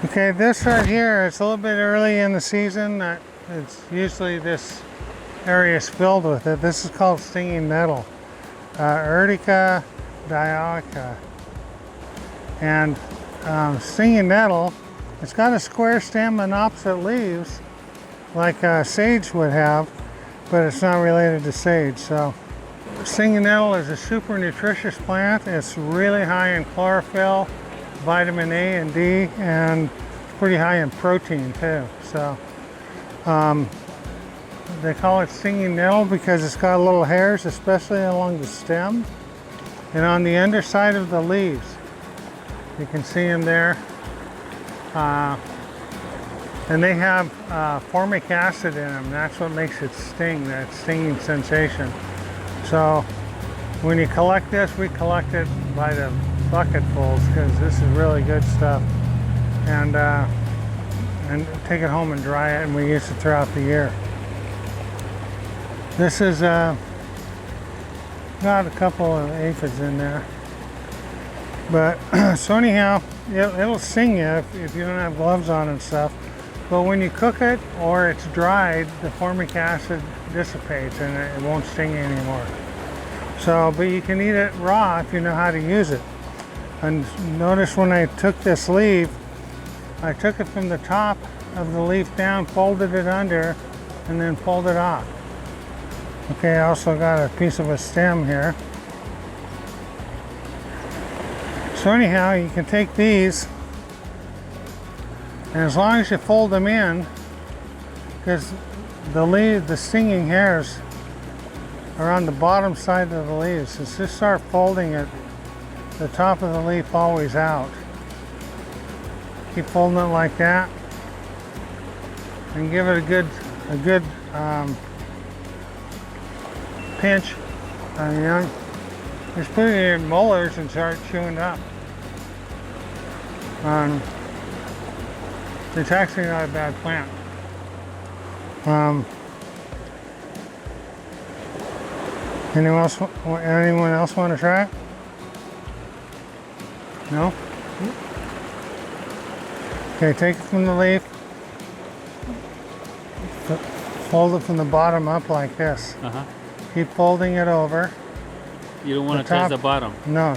Okay, this right here, it's a little bit early in the season. It's usually this area is filled with it. This is called stinging nettle, Urtica dioica. And stinging nettle, it's got a square stem and opposite leaves like sage would have, but it's not related to sage. So stinging nettle is a super nutritious plant. It's really high in chlorophyll, vitamin A and D, and pretty high in protein too. So they call it stinging nettle because it's got little hairs, especially along the stem and on the underside of the leaves. You can see them there. And they have formic acid in them. That's what makes it sting, that stinging sensation. So when you collect this, we collect it by the bucketfuls because this is really good stuff. And take it home and dry it, and we use it throughout the year. This is got a couple of aphids in there. But so anyhow, it'll sting you if you don't have gloves on and stuff. But when you cook it or it's dried, the formic acid dissipates and it won't sting you anymore. So, but you can eat it raw if you know how to use it. And notice when I took this leaf, I took it from the top of the leaf down, folded it under, and then folded off. Okay, I also got a piece of a stem here. So anyhow, you can take these, and as long as you fold them in, because the stinging hairs are on the bottom side of the leaves, so just start folding it, the top of the leaf always out. Keep folding it like that, and give it a good pinch. You know, just put it in your molars and start chewing it up. It's actually not a bad plant. Anyone else want to try it? No? Okay, take it from the leaf. Fold it from the bottom up like this. Keep folding it over. You don't want to touch the bottom? No.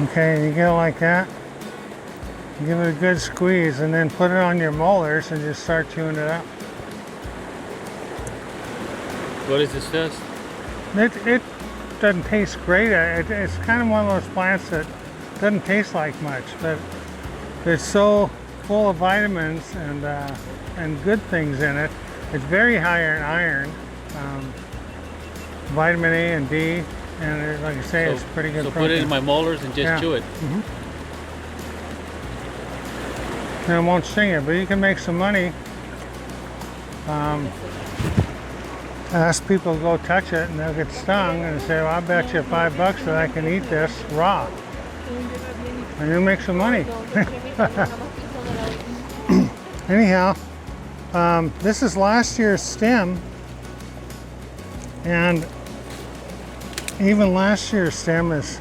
Okay, you get it like that. Give it a good squeeze and then put it on your molars and just start chewing it up. What is this test? It doesn't taste great. It's kind of one of those plants that doesn't taste like much, but it's so full of vitamins and good things in it. It's very high in iron, vitamin A and D, and like I say, it's pretty good. So protein. put it in my molars and just chew it. And it won't sting you, but you can make some money. Ask people to go touch it and they'll get stung and say, well, I'll bet you $5 that I can eat this raw. And you'll make some money. Anyhow, this is last year's stem, and even last year's stem is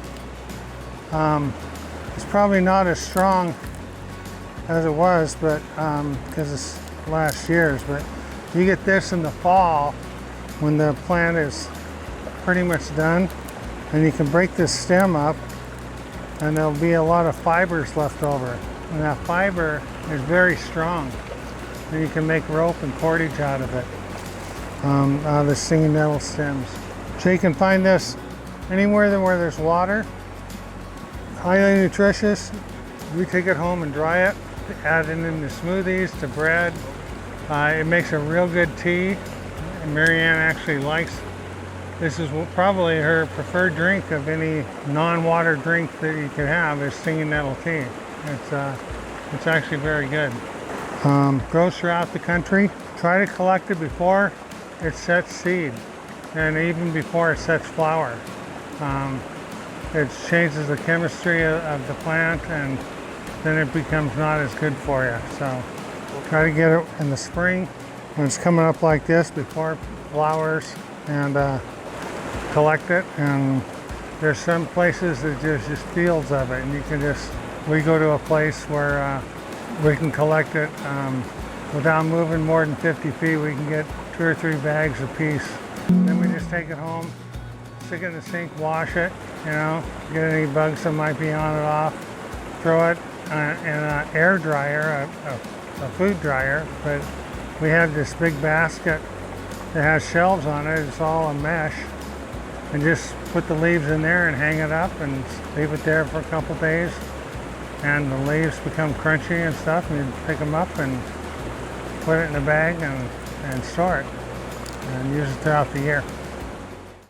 it's probably not as strong as it was, but because it's last year's. But you get this in the fall when the plant is pretty much done, and you can break this stem up, and there'll be a lot of fibers left over. And that fiber is very strong, and you can make rope and cordage out of it, out of the stinging nettle stems. So you can find this anywhere where there's water. Highly nutritious. We take it home and dry it, add it into smoothies, to bread. It makes a real good tea. And Marianne actually likes, this is probably her preferred drink of any non-water drink that you could have, is stinging nettle tea. It's actually very good. Grows throughout the country. Try to collect it before it sets seed and even before it sets flower. It changes the chemistry of the plant, and then it becomes not as good for you. So try to get it in the spring when it's coming up like this before it flowers, and collect it and there's some places that there's just fields of it, and you can just, we go to a place where we can collect it without moving more than 50 feet. We can get 2 or 3 bags a piece. Then we just take it home, stick it in the sink, wash it, you know, get any bugs that might be on it off, throw it in an air dryer, a food dryer. But we have this big basket that has shelves on it. It's all a mesh, and just put the leaves in there and hang it up and leave it there for a couple days, and the leaves become crunchy and stuff, and you pick them up and put it in a bag and store it and use it throughout the year.